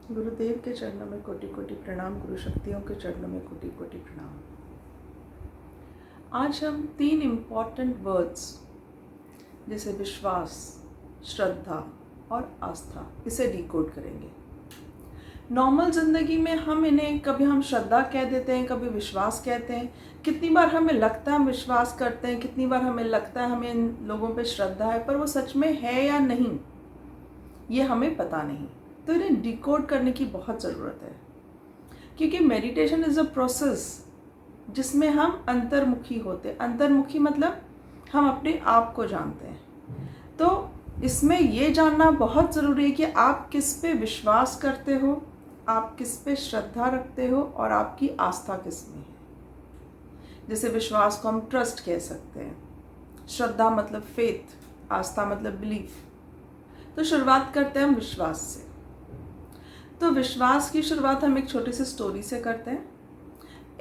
गुरुदेव के चरणों में कोटि कोटि प्रणाम, गुरु शक्तियों के चरणों में कोटि कोटि प्रणाम। आज हम 3 इम्पॉर्टेंट वर्ड्स जैसे विश्वास, श्रद्धा और आस्था, इसे डिकोड करेंगे। नॉर्मल ज़िंदगी में हम इन्हें कभी हम श्रद्धा कह देते हैं, कभी विश्वास कहते हैं। कितनी बार हमें लगता है हम विश्वास करते हैं, कितनी बार हमें लगता है हमें इन लोगों पे श्रद्धा है, पर वो सच में है या नहीं ये हमें पता नहीं। तो इन्हें डिकोड करने की बहुत ज़रूरत है, क्योंकि मेडिटेशन इज़ अ प्रोसेस जिसमें हम अंतर्मुखी होते हैं। अंतर्मुखी मतलब हम अपने आप को जानते हैं। तो इसमें ये जानना बहुत ज़रूरी है कि आप किस पे विश्वास करते हो, आप किस पे श्रद्धा रखते हो और आपकी आस्था किस में है। जैसे विश्वास को हम ट्रस्ट कह सकते हैं, श्रद्धा मतलब फेथ, आस्था मतलब बिलीफ। तो शुरुआत करते हैं हम विश्वास से। तो विश्वास की शुरुआत हम एक छोटी सी स्टोरी से करते हैं।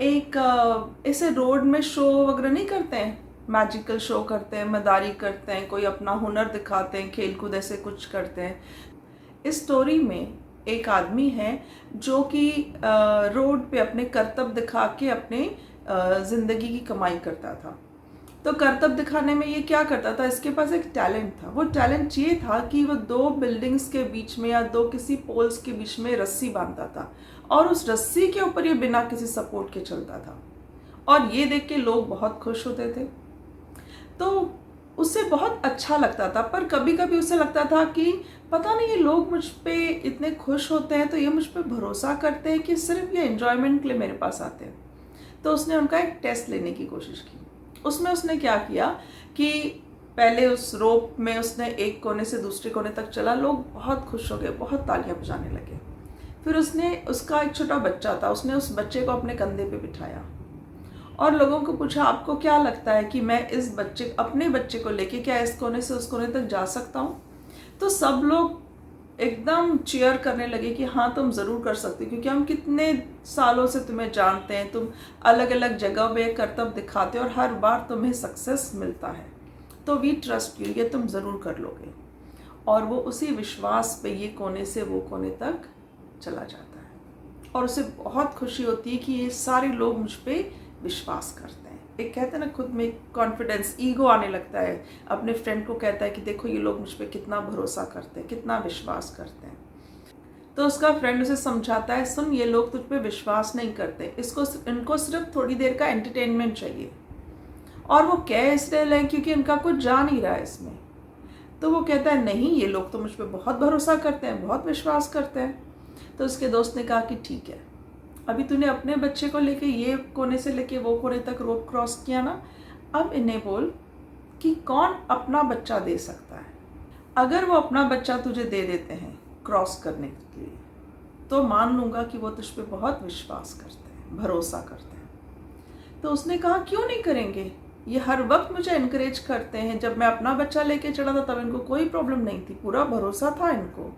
एक ऐसे रोड में शो वगैरह नहीं करते हैं, मैजिकल शो करते हैं, मदारी करते हैं, कोई अपना हुनर दिखाते हैं, खेल कूद ऐसे कुछ करते हैं। इस स्टोरी में एक आदमी है जो कि रोड पे अपने करतब दिखा के अपने ज़िंदगी की कमाई करता था। तो करतब दिखाने में ये क्या करता था, इसके पास एक टैलेंट था। वो टैलेंट ये था कि वो 2 बिल्डिंग्स के बीच में या 2 किसी पोल्स के बीच में रस्सी बांधता था और उस रस्सी के ऊपर ये बिना किसी सपोर्ट के चलता था। और ये देख के लोग बहुत खुश होते थे। तो उससे बहुत अच्छा लगता था, पर कभी कभी उसे लगता था कि पता नहीं ये लोग मुझ पे इतने खुश होते हैं तो ये मुझ पे भरोसा करते हैं कि सिर्फ ये एंजॉयमेंट के लिए मेरे पास आते हैं। तो उसने उनका एक टेस्ट लेने की कोशिश की। उसमें उसने क्या किया कि पहले उस रोप में उसने एक कोने से दूसरे कोने तक चला, लोग बहुत खुश हो गए, बहुत तालियां बजाने लगे। फिर उसने, उसका एक छोटा बच्चा था, उसने उस बच्चे को अपने कंधे पे बिठाया और लोगों को पूछा, आपको क्या लगता है कि मैं अपने बच्चे को लेके क्या इस कोने से उस कोने तक जा सकता हूँ? तो सब लोग एकदम चीयर करने लगे कि हाँ तुम ज़रूर कर सकते हो, क्योंकि हम कितने सालों से तुम्हें जानते हैं, तुम अलग अलग जगह पे करतब दिखाते हो और हर बार तुम्हें सक्सेस मिलता है, तो वी ट्रस्ट यू, ये तुम ज़रूर कर लोगे। और वो उसी विश्वास पे ये कोने से वो कोने तक चला जाता है और उसे बहुत खुशी होती है कि ये सारे लोग मुझ पर विश्वास करते हैं। एक कहते हैं ना, खुद में कॉन्फिडेंस, ईगो आने लगता है। अपने फ्रेंड को कहता है कि देखो ये लोग मुझ पर कितना भरोसा करते हैं, कितना विश्वास करते हैं। तो उसका फ्रेंड उसे समझाता है, सुन ये लोग तुझ पे विश्वास नहीं करते, इनको सिर्फ थोड़ी देर का एंटरटेनमेंट चाहिए। और वो कह इसलिए लें क्योंकि इनका कुछ जा नहीं रहा है इसमें। तो वो कहता है नहीं, ये लोग तो मुझ पर बहुत भरोसा करते हैं, बहुत विश्वास करते हैं। तो उसके दोस्त ने कहा कि ठीक है, अभी तूने अपने बच्चे को लेके ये कोने से लेके वो कोने तक रोप क्रॉस किया ना, अब इन्हें बोल कि कौन अपना बच्चा दे सकता है। अगर वो अपना बच्चा तुझे दे देते हैं क्रॉस करने के लिए, तो मान लूँगा कि वो तुझ पे बहुत विश्वास करते हैं, भरोसा करते हैं। तो उसने कहा क्यों नहीं करेंगे, ये हर वक्त मुझे इनकरेज करते हैं। जब मैं अपना बच्चा लेके चढ़ा था तब इनको कोई प्रॉब्लम नहीं थी, पूरा भरोसा था इनको,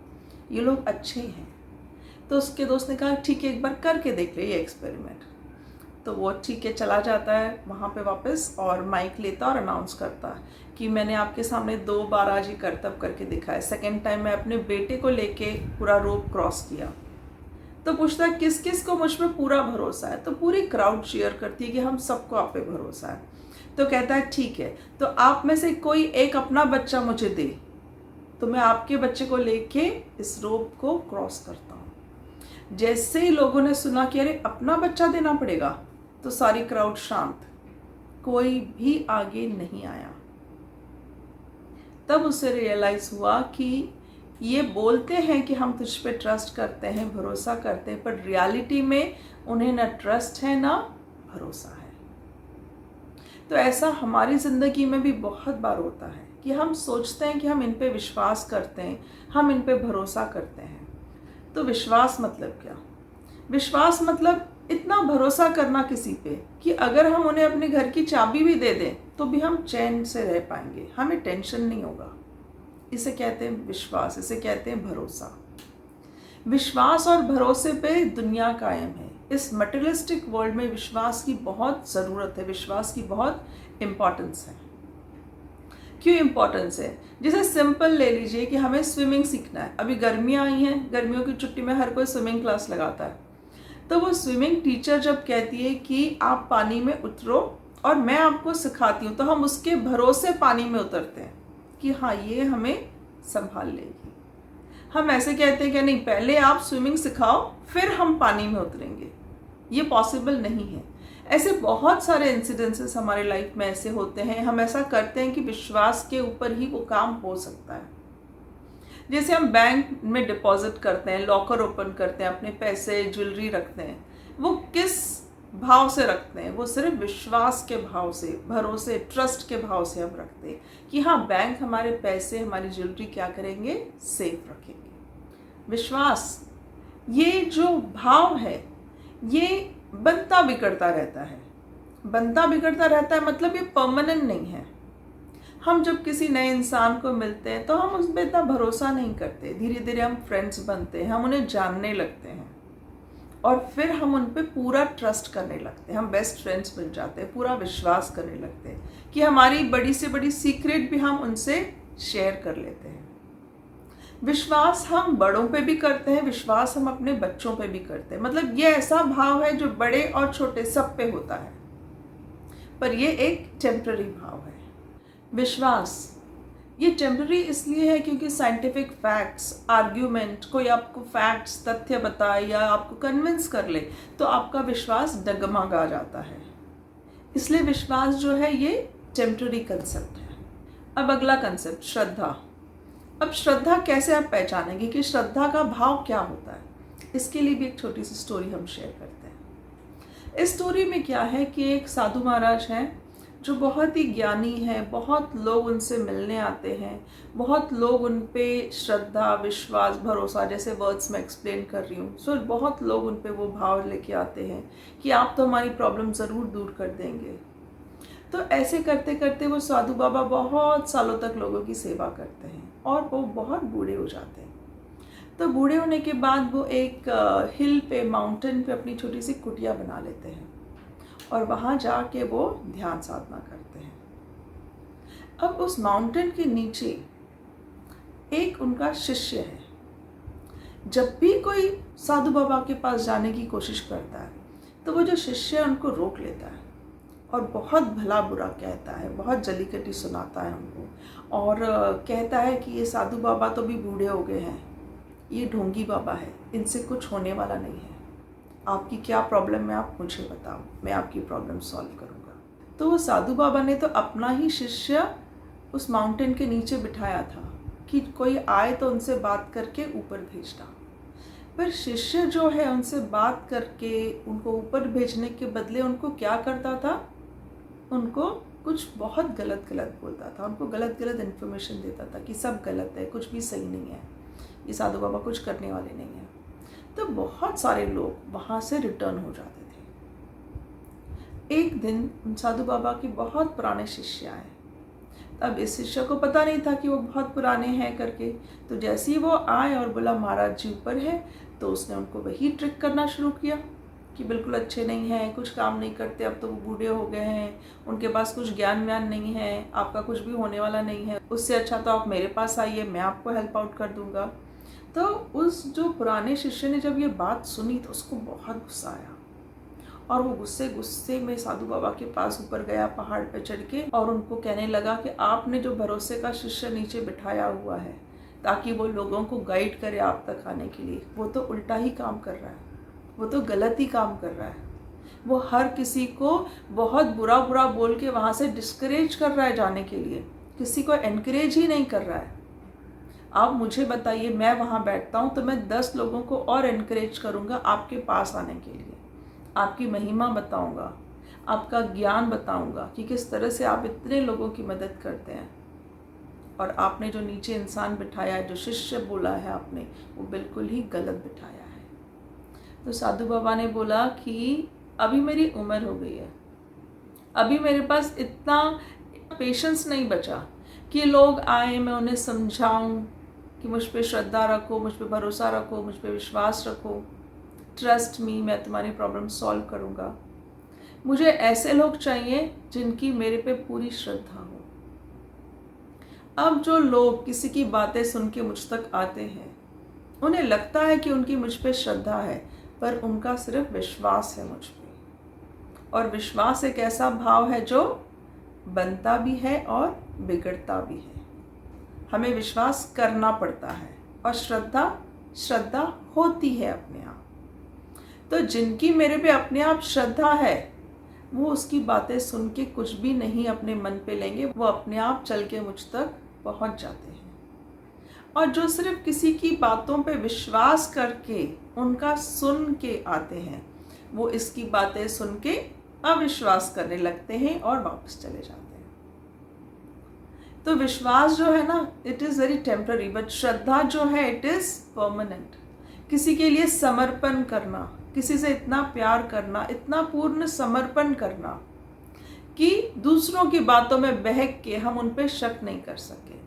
ये लोग अच्छे हैं। तो उसके दोस्त ने कहा ठीक है, एक बार करके देख ले ये एक्सपेरिमेंट। तो वो ठीक है, चला जाता है वहाँ पे वापस और माइक लेता और अनाउंस करता कि मैंने आपके सामने 2 बार आज ही करतब करके दिखाया, सेकेंड टाइम मैं अपने बेटे को लेके पूरा रोप क्रॉस किया। तो पूछता है किस किस को मुझ पर पूरा भरोसा है? तो पूरी क्राउड शेयर करती है कि हम सबको आप पे भरोसा है। तो कहता है ठीक है, तो आप में से कोई एक अपना बच्चा मुझे दे, तो मैं आपके बच्चे को लेके इस रोप को क्रॉस करता हूँ। जैसे ही लोगों ने सुना कि अरे अपना बच्चा देना पड़ेगा, तो सारी क्राउड शांत, कोई भी आगे नहीं आया। तब उसे रियलाइज हुआ कि ये बोलते हैं कि हम तुझ पे ट्रस्ट करते हैं, भरोसा करते हैं, पर रियलिटी में उन्हें ना ट्रस्ट है ना भरोसा है। तो ऐसा हमारी ज़िंदगी में भी बहुत बार होता है कि हम सोचते हैं कि हम इन पे विश्वास करते हैं, हम इन पे भरोसा करते हैं। तो विश्वास मतलब क्या? विश्वास मतलब इतना भरोसा करना किसी पे कि अगर हम उन्हें अपने घर की चाबी भी दे दें तो भी हम चैन से रह पाएंगे, हमें टेंशन नहीं होगा। इसे कहते हैं विश्वास, इसे कहते हैं भरोसा। विश्वास और भरोसे पे दुनिया कायम है। इस मटेरियलिस्टिक वर्ल्ड में विश्वास की बहुत ज़रूरत है, विश्वास की बहुत इम्पोर्टेंस है। क्यों इम्पोर्टेंस है? जैसे सिंपल ले लीजिए कि हमें स्विमिंग सीखना है। अभी गर्मियाँ आई हैं, गर्मियों की छुट्टी में हर कोई स्विमिंग क्लास लगाता है। तो वो स्विमिंग टीचर जब कहती है कि आप पानी में उतरो और मैं आपको सिखाती हूँ, तो हम उसके भरोसे पानी में उतरते हैं कि हाँ, ये हमें संभाल लेगी। हम ऐसे कहते हैं कि नहीं, पहले आप स्विमिंग सिखाओ फिर हम पानी में उतरेंगे। ये पॉसिबल नहीं है। ऐसे बहुत सारे इंसिडेंसेस हमारे लाइफ में ऐसे होते हैं। हम ऐसा करते हैं कि विश्वास के ऊपर ही वो काम हो सकता है। जैसे हम बैंक में डिपॉजिट करते हैं, लॉकर ओपन करते हैं, अपने पैसे ज्वेलरी रखते हैं, वो किस भाव से रखते हैं? वो सिर्फ विश्वास के भाव से, भरोसे, ट्रस्ट के भाव से हम रखते हैं कि हाँ, बैंक हमारे पैसे, हमारी ज्वेलरी क्या करेंगे? सेफ रखेंगे। विश्वास, ये जो भाव है, ये बनता बिगड़ता रहता है। बनता बिगड़ता रहता है मतलब ये परमानेंट नहीं है। हम जब किसी नए इंसान को मिलते हैं तो हम उस पर इतना भरोसा नहीं करते। धीरे धीरे हम फ्रेंड्स बनते हैं, हम उन्हें जानने लगते हैं और फिर हम उन पर पूरा ट्रस्ट करने लगते हैं। हम बेस्ट फ्रेंड्स बन जाते हैं, पूरा विश्वास करने लगते हैं कि हमारी बड़ी से बड़ी सीक्रेट भी हम उनसे शेयर कर लेते हैं। विश्वास हम बड़ों पे भी करते हैं, विश्वास हम अपने बच्चों पे भी करते हैं। मतलब ये ऐसा भाव है जो बड़े और छोटे सब पे होता है, पर ये एक टेम्पररी भाव है। विश्वास ये टेम्पररी इसलिए है क्योंकि साइंटिफिक फैक्ट्स, आर्ग्यूमेंट, कोई आपको फैक्ट्स, तथ्य बताए या आपको कन्विंस कर ले तो आपका विश्वास डगमगा जाता है। इसलिए विश्वास जो है ये टेम्पररी कंसेप्ट है। अब अगला कंसेप्ट, श्रद्धा। अब श्रद्धा कैसे आप पहचानेंगे कि श्रद्धा का भाव क्या होता है? इसके लिए भी एक छोटी सी स्टोरी हम शेयर करते हैं। इस स्टोरी में क्या है कि एक साधु महाराज हैं जो बहुत ही ज्ञानी हैं, बहुत लोग उनसे मिलने आते हैं, बहुत लोग उन पे श्रद्धा, विश्वास, भरोसा, जैसे वर्ड्स में एक्सप्लेन कर रही हूँ, सो बहुत लोग उन पे वो भाव लेके आते हैं कि आप तो हमारी प्रॉब्लम ज़रूर दूर कर देंगे। तो ऐसे करते करते वो साधु बाबा बहुत सालों तक लोगों की सेवा करते हैं और वो बहुत बूढ़े हो जाते हैं। तो बूढ़े होने के बाद वो एक हिल पे, माउंटेन पे अपनी छोटी सी कुटिया बना लेते हैं और वहाँ जाके वो ध्यान साधना करते हैं। अब उस माउंटेन के नीचे एक उनका शिष्य है। जब भी कोई साधु बाबा के पास जाने की कोशिश करता है तो वो जो शिष्य है उनको रोक लेता है और बहुत भला बुरा कहता है, बहुत जलीकटी सुनाता है उनको और कहता है कि ये साधु बाबा तो भी बूढ़े हो गए हैं, ये ढोंगी बाबा है, इनसे कुछ होने वाला नहीं है। आपकी क्या प्रॉब्लम है आप मुझे बताओ, मैं आपकी प्रॉब्लम सॉल्व करूँगा। तो वो साधु बाबा ने तो अपना ही शिष्य उस माउंटेन के नीचे बिठाया था कि कोई आए तो उनसे बात करके ऊपर भेजना। पर शिष्य जो है उनसे बात करके उनको ऊपर भेजने के बदले उनको क्या करता था? उनको कुछ बहुत गलत बोलता था, उनको गलत इन्फॉर्मेशन देता था कि सब गलत है, कुछ भी सही नहीं है, ये साधु बाबा कुछ करने वाले नहीं हैं। तो बहुत सारे लोग वहाँ से रिटर्न हो जाते थे। एक दिन उन साधु बाबा के बहुत पुराने शिष्य आए। अब इस शिष्य को पता नहीं था कि वो बहुत पुराने हैं करके, तो जैसे ही वो आए और बोला महाराज जी ऊपर है, तो उसने उनको वही ट्रिक करना शुरू किया कि बिल्कुल अच्छे नहीं हैं, कुछ काम नहीं करते, अब तो वो बूढ़े हो गए हैं, उनके पास कुछ ज्ञान व्यान नहीं है, आपका कुछ भी होने वाला नहीं है, उससे अच्छा तो आप मेरे पास आइए, मैं आपको हेल्प आउट कर दूंगा। तो उस जो पुराने शिष्य ने जब ये बात सुनी तो उसको बहुत गुस्सा आया और वो गुस्से में साधु बाबा के पास ऊपर गया पहाड़ पे चढ़ के और उनको कहने लगा कि आपने जो भरोसे का शिष्य नीचे बिठाया हुआ है ताकि वो लोगों को गाइड करे आप तक आने के लिए, वो तो उल्टा ही काम कर रहा है, वो तो गलत ही काम कर रहा है। वो हर किसी को बहुत बुरा बोल के वहाँ से डिस्करेज कर रहा है जाने के लिए, किसी को एनकरेज ही नहीं कर रहा है। आप मुझे बताइए, मैं वहाँ बैठता हूँ तो मैं 10 लोगों को और एनकरेज करूँगा आपके पास आने के लिए, आपकी महिमा बताऊँगा, आपका ज्ञान बताऊँगा कि किस तरह से आप इतने लोगों की मदद करते हैं। और आपने जो नीचे इंसान बिठाया है, जो शिष्य बोला है आपने, वो बिल्कुल ही गलत बिठाया है। तो साधु बाबा ने बोला कि अभी मेरी उम्र हो गई है, अभी मेरे पास इतना पेशेंस नहीं बचा कि लोग आए, मैं उन्हें समझाऊं कि मुझ पे श्रद्धा रखो, मुझ पे भरोसा रखो, मुझ पे विश्वास रखो, ट्रस्ट मी, मैं तुम्हारी प्रॉब्लम सॉल्व करूँगा। मुझे ऐसे लोग चाहिए जिनकी मेरे पे पूरी श्रद्धा हो। अब जो लोग किसी की बातें सुन के मुझ तक आते हैं, उन्हें लगता है कि उनकी मुझ पे श्रद्धा है, पर उनका सिर्फ विश्वास है मुझ पे। और विश्वास एक ऐसा भाव है जो बनता भी है और बिगड़ता भी है। हमें विश्वास करना पड़ता है, और श्रद्धा होती है अपने आप। तो जिनकी मेरे पे अपने आप श्रद्धा है, वो उसकी बातें सुन के कुछ भी नहीं अपने मन पे लेंगे, वो अपने आप चल के मुझ तक पहुंच जाते हैं। और जो सिर्फ किसी की बातों पे विश्वास करके उनका सुन के आते हैं, वो इसकी बातें सुन के अविश्वास करने लगते हैं और वापस चले जाते हैं। तो विश्वास जो है ना, it is very temporary, but श्रद्धा जो है इट इज़ परमानेंट। किसी के लिए समर्पण करना, किसी से इतना प्यार करना, इतना पूर्ण समर्पण करना कि दूसरों की बातों में बहक के हम उन पे शक नहीं कर सके।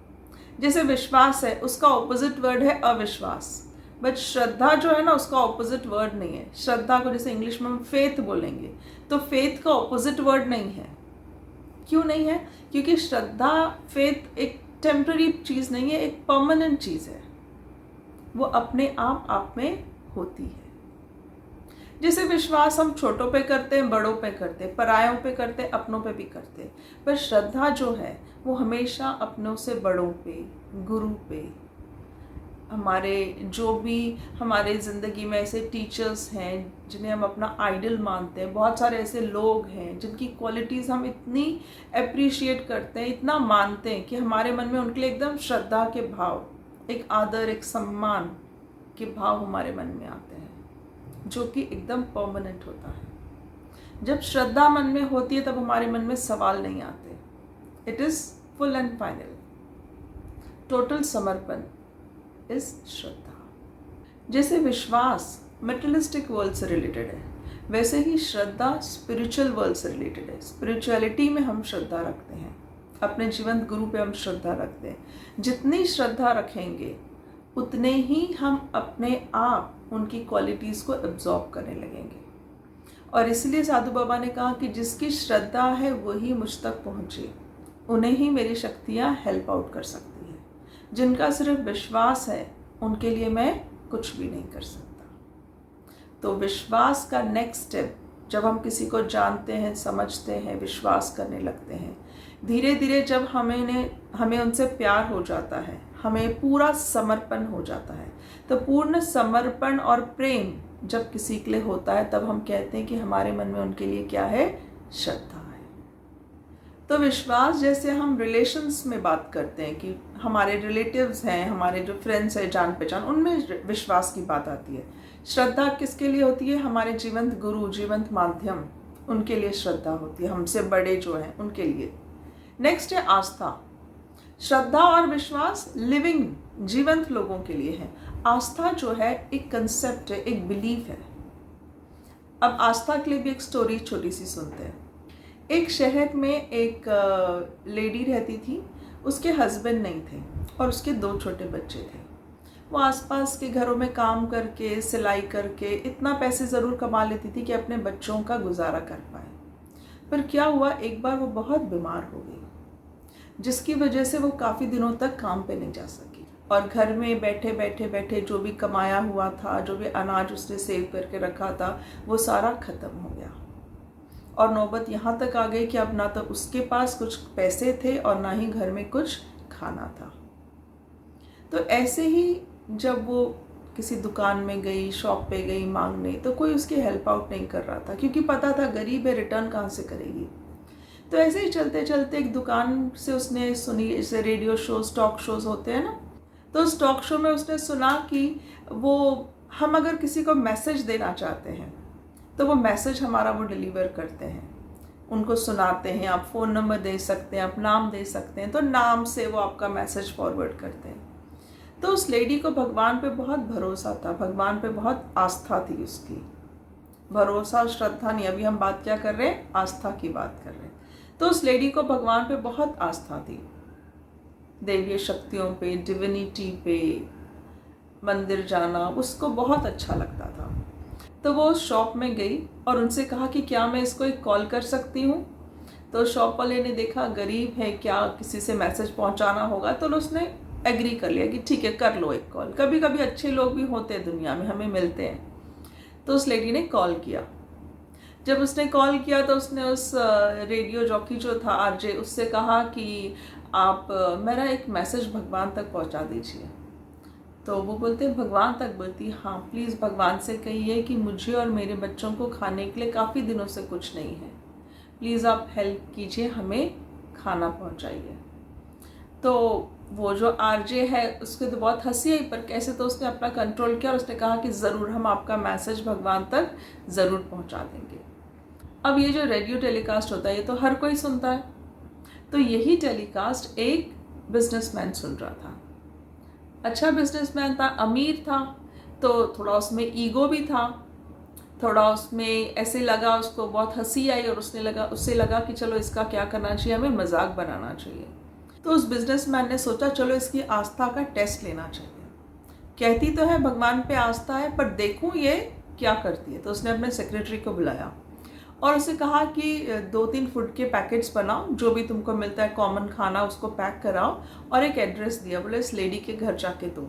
जैसे विश्वास है, उसका ऑपोजिट वर्ड है अविश्वास, बट श्रद्धा जो है ना, उसका ऑपोजिट वर्ड नहीं है। श्रद्धा को जैसे इंग्लिश में हम फेथ बोलेंगे, तो फेथ का ऑपोजिट वर्ड नहीं है। क्यों नहीं है? क्योंकि श्रद्धा, फेथ एक टेम्पररी चीज़ नहीं है, एक परमानेंट चीज़ है। वो अपने आप में होती है। जैसे विश्वास हम छोटों पे करते हैं, बड़ों पे करते हैं, परायों पे करते हैं, अपनों पे भी करते हैं, पर श्रद्धा जो है वो हमेशा अपनों से बड़ों पे, गुरु पे, हमारे जो भी हमारे ज़िंदगी में ऐसे टीचर्स हैं जिन्हें हम अपना आइडल मानते हैं, बहुत सारे ऐसे लोग हैं जिनकी क्वालिटीज़ हम इतनी अप्रिशिएट करते हैं, इतना मानते हैं कि हमारे मन में उनके लिए एकदम श्रद्धा के भाव, एक आदर, एक सम्मान के भाव हमारे मन में आते हैं, जो कि एकदम परमानेंट होता है। जब श्रद्धा मन में होती है तब हमारे मन में सवाल नहीं आते। It is full and final, total समर्पण इज श्रद्धा। जैसे विश्वास मेटेरियलिस्टिक वर्ल्ड से रिलेटेड है, वैसे ही श्रद्धा स्पिरिचुअल वर्ल्ड से रिलेटेड है। स्पिरिचुअलिटी में हम श्रद्धा रखते हैं, अपने जीवंत गुरु पे हम श्रद्धा रखते हैं। जितनी श्रद्धा रखेंगे उतने ही हम अपने आप उनकी क्वालिटीज़ को एब्जॉर्ब करने लगेंगे। और इसलिए साधु बाबा ने कहा कि जिसकी श्रद्धा है वही मुझ तक पहुँचे, उन्हें ही मेरी शक्तियाँ हेल्प आउट कर सकती हैं। जिनका सिर्फ विश्वास है, उनके लिए मैं कुछ भी नहीं कर सकता। तो विश्वास का नेक्स्ट स्टेप, जब हम किसी को जानते हैं, समझते हैं, विश्वास करने लगते हैं, धीरे धीरे जब हमें उनसे प्यार हो जाता है, हमें पूरा समर्पण हो जाता है, तो पूर्ण समर्पण और प्रेम जब किसी के लिए होता है, तब हम कहते हैं कि हमारे मन में उनके लिए क्या है? श्रद्धा है। तो विश्वास, जैसे हम रिलेशंस में बात करते हैं कि हमारे रिलेटिव्स हैं, हमारे जो फ्रेंड्स हैं, जान पहचान, उनमें विश्वास की बात आती है। श्रद्धा किसके लिए होती है? हमारे जीवंत गुरु, जीवंत माध्यम, उनके लिए श्रद्धा होती है, हमसे बड़े जो हैं उनके लिए। नेक्स्ट है आस्था। श्रद्धा और विश्वास लिविंग, जीवंत लोगों के लिए है। आस्था जो है एक कंसेप्ट है, एक बिलीफ है। अब आस्था के लिए भी एक स्टोरी छोटी सी सुनते हैं। एक शहर में एक लेडी रहती थी, उसके हस्बैंड नहीं थे और उसके 2 छोटे बच्चे थे। वो आसपास के घरों में काम करके, सिलाई करके इतना पैसे ज़रूर कमा लेती थी कि अपने बच्चों का गुजारा कर पाए। पर क्या हुआ, एक बार वो बहुत बीमार हो गई, जिसकी वजह से वो काफ़ी दिनों तक काम पे नहीं जा सकी, और घर में बैठे जो भी कमाया हुआ था, जो भी अनाज उसने सेव करके रखा था, वो सारा ख़त्म हो गया। और नौबत यहाँ तक आ गई कि अब ना तो उसके पास कुछ पैसे थे और ना ही घर में कुछ खाना था। तो ऐसे ही जब वो किसी दुकान में गई, शॉप पे गई मांगने, तो कोई उसकी हेल्प आउट नहीं कर रहा था, क्योंकि पता था गरीब है, रिटर्न कहाँ से करेगी। तो ऐसे ही चलते चलते एक दुकान से उसने सुनी, जैसे रेडियो शोज़, टॉक शोज़ होते हैं ना, तो उस टॉक शो में उसने सुना कि हम अगर किसी को मैसेज देना चाहते हैं तो वो मैसेज हमारा वो डिलीवर करते हैं, उनको सुनाते हैं। आप फ़ोन नंबर दे सकते हैं, आप नाम दे सकते हैं, तो नाम से वो आपका मैसेज फॉरवर्ड करते हैं। तो उस लेडी को भगवान पे बहुत भरोसा था, भगवान पे बहुत आस्था थी उसकी। भरोसा, श्रद्धा नहीं, अभी हम बात क्या कर रहे हैं? आस्था की बात कर रहे हैं। तो उस लेडी को भगवान पे बहुत आस्था थी, दैवीय शक्तियों पे, डिविनिटी पे, मंदिर जाना उसको बहुत अच्छा लगता था। तो वो शॉप में गई और उनसे कहा कि क्या मैं इसको एक कॉल कर सकती हूँ? तो शॉप वाले ने देखा गरीब है, क्या किसी से मैसेज पहुंचाना होगा, तो उसने एग्री कर लिया कि ठीक है कर लो एक कॉल। कभी कभी अच्छे लोग भी होते हैं दुनिया में, हमें मिलते हैं। तो उस लेडी ने कॉल किया। जब उसने कॉल किया तो उसने उस रेडियो जॉकी जो था आरजे, उससे कहा कि आप मेरा एक मैसेज भगवान तक पहुंचा दीजिए। तो वो बोलते भगवान तक? बोलती हाँ प्लीज़ भगवान से कहिए कि मुझे और मेरे बच्चों को खाने के लिए काफ़ी दिनों से कुछ नहीं है, प्लीज़ आप हेल्प कीजिए, हमें खाना पहुंचाइए। तो वो जो आरजे है उसके तो बहुत हंसी आई, पर कैसे तो उसने अपना कंट्रोल किया और उसने कहा कि ज़रूर हम आपका मैसेज भगवान तक ज़रूर पहुंचा देंगे। अब ये जो रेडियो टेलीकास्ट होता है ये तो हर कोई सुनता है, तो यही टेलीकास्ट एक बिजनेसमैन सुन रहा था। अच्छा बिजनेसमैन था, अमीर था, तो थोड़ा उसमें ईगो भी था, थोड़ा उसमें ऐसे लगा, उसको बहुत हंसी आई और उससे लगा कि चलो इसका क्या करना चाहिए, हमें मजाक बनाना चाहिए। तो उस बिजनेसमैन ने सोचा चलो इसकी आस्था का टेस्ट लेना चाहिए। कहती तो है भगवान पे आस्था है, पर देखूं ये क्या करती है। तो उसने अपने सेक्रेटरी को बुलाया और उसे कहा कि 2-3 फूड के पैकेट्स बनाओ, जो भी तुमको मिलता है कॉमन खाना उसको पैक कराओ, और एक एड्रेस दिया, बोले इस लेडी के घर जाके दो।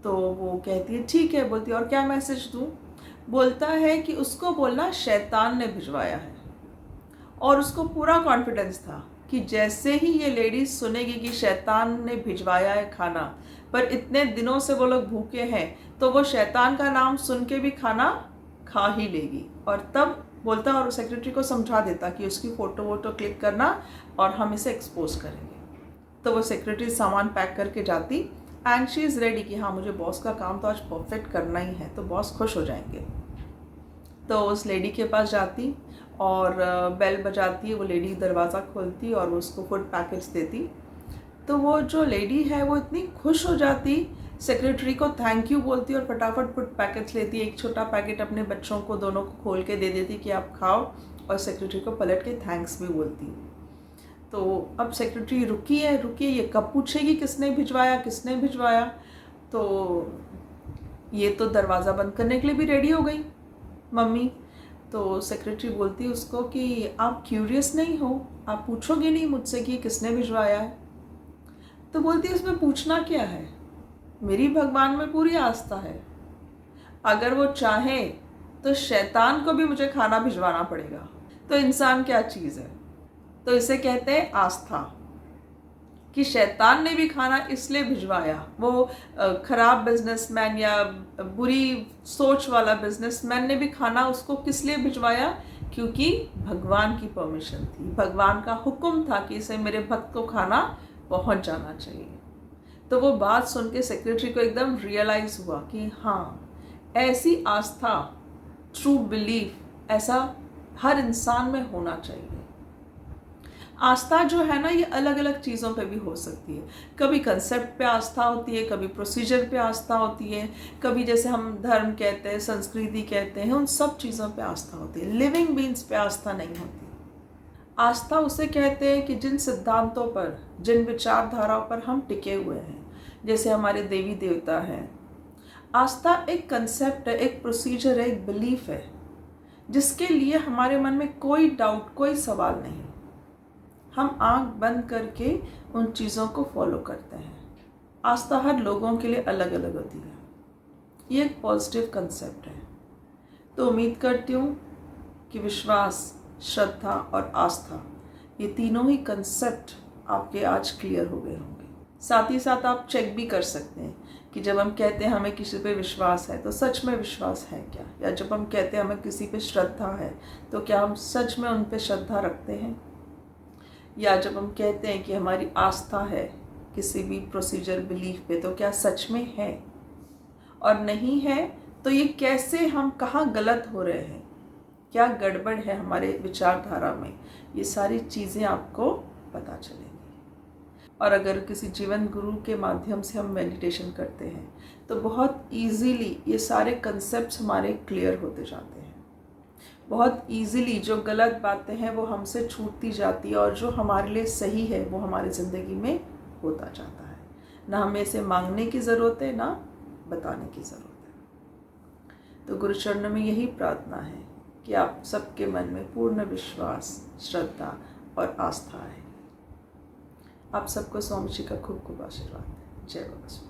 तो वो कहती है ठीक है। बोलती है और क्या मैसेज दूँ? बोलता है कि उसको बोलना शैतान ने भिजवाया है। और उसको पूरा कॉन्फिडेंस था कि जैसे ही ये लेडी सुनेगी कि शैतान ने भिजवाया है खाना, पर इतने दिनों से वो लोग भूखे हैं, तो वो शैतान का नाम सुन के भी खाना खा ही लेगी। और तब बोलता और सेक्रेटरी को समझा देता कि उसकी फ़ोटो वोटो क्लिक करना और हम इसे एक्सपोज करेंगे। तो वो सेक्रेटरी सामान पैक करके जाती एंड शी इज़ रेडी कि हाँ मुझे बॉस का काम तो आज परफेक्ट करना ही है, तो बॉस खुश हो जाएंगे। तो उस लेडी के पास जाती और बेल बजाती है, वो लेडी दरवाज़ा खोलती और उसको फूड पैकेट्स देती। तो वो जो लेडी है वो इतनी खुश हो जाती, सेक्रेटरी को थैंक यू बोलती और फटाफट फूड पैकेट्स लेती। एक छोटा पैकेट अपने बच्चों को दोनों को खोल के दे देती कि आप खाओ, और सेक्रेटरी को पलट के थैंक्स भी बोलती। तो अब सेक्रेटरी रुकी है ये कब पूछेगी किसने भिजवाया। तो ये तो दरवाज़ा बंद करने के लिए भी रेडी हो गई मम्मी। तो सेक्रेटरी बोलती है उसको कि आप क्यूरियस नहीं हो, आप पूछोगे नहीं मुझसे कि किसने भिजवाया है? तो बोलती है उसमें पूछना क्या है, मेरी भगवान में पूरी आस्था है, अगर वो चाहे तो शैतान को भी मुझे खाना भिजवाना पड़ेगा, तो इंसान क्या चीज़ है? तो इसे कहते हैं आस्था, कि शैतान ने भी खाना इसलिए भिजवाया। वो खराब बिजनेसमैन या बुरी सोच वाला बिजनेसमैन ने भी खाना उसको किस लिए भिजवाया? क्योंकि भगवान की परमिशन थी, भगवान का हुक्म था कि इसे मेरे भक्त को खाना पहुंच जाना चाहिए। तो वो बात सुन के सेक्रेटरी को एकदम रियलाइज हुआ कि हाँ, ऐसी आस्था, ट्रू बिलीफ ऐसा हर इंसान में होना चाहिए। आस्था जो है ना ये अलग अलग चीज़ों पे भी हो सकती है। कभी कंसेप्ट पे आस्था होती है, कभी प्रोसीजर पे आस्था होती है, कभी जैसे हम धर्म कहते हैं, संस्कृति कहते हैं, उन सब चीज़ों पे आस्था होती है। लिविंग बीइंग्स पे आस्था नहीं होती। आस्था उसे कहते हैं कि जिन सिद्धांतों पर, जिन विचारधाराओं पर हम टिके हुए हैं, जैसे हमारे देवी देवता हैं। आस्था एक कंसेप्ट है, एक प्रोसीजर है, एक बिलीफ है, जिसके लिए हमारे मन में कोई डाउट, कोई सवाल नहीं। हम आंख बंद करके उन चीज़ों को फॉलो करते हैं। आस्था हर लोगों के लिए अलग अलग होती है। ये एक पॉजिटिव कंसेप्ट है। तो उम्मीद करती हूँ कि विश्वास, श्रद्धा और आस्था, ये तीनों ही कंसेप्ट आपके आज क्लियर हो गए होंगे। साथ ही साथ आप चेक भी कर सकते हैं कि जब हम कहते हैं हमें किसी पे विश्वास है, तो सच में विश्वास है क्या? या जब हम कहते हैं हमें किसी पे श्रद्धा है, तो क्या हम सच में उन पे श्रद्धा रखते हैं? या जब हम कहते हैं कि हमारी आस्था है किसी भी प्रोसीजर, बिलीफ पे, तो क्या सच में है? और नहीं है तो ये कैसे, हम कहाँ गलत हो रहे हैं, क्या गड़बड़ है हमारे विचारधारा में, ये सारी चीज़ें आपको पता चलेंगी। और अगर किसी जीवन गुरु के माध्यम से हम मेडिटेशन करते हैं तो बहुत इजीली ये सारे कंसेप्ट्स हमारे क्लियर होते जाते हैं। बहुत इजीली जो गलत बातें हैं वो हमसे छूटती जाती है, और जो हमारे लिए सही है वो हमारी ज़िंदगी में होता जाता है। ना हमें इसे मांगने की ज़रूरत है, ना बताने की ज़रूरत है। तो गुरु चरणों में यही प्रार्थना है कि आप सबके मन में पूर्ण विश्वास, श्रद्धा और आस्था आएगी। आप सबको स्वामी जी का खूब खूब आशीर्वाद। जय बाबा।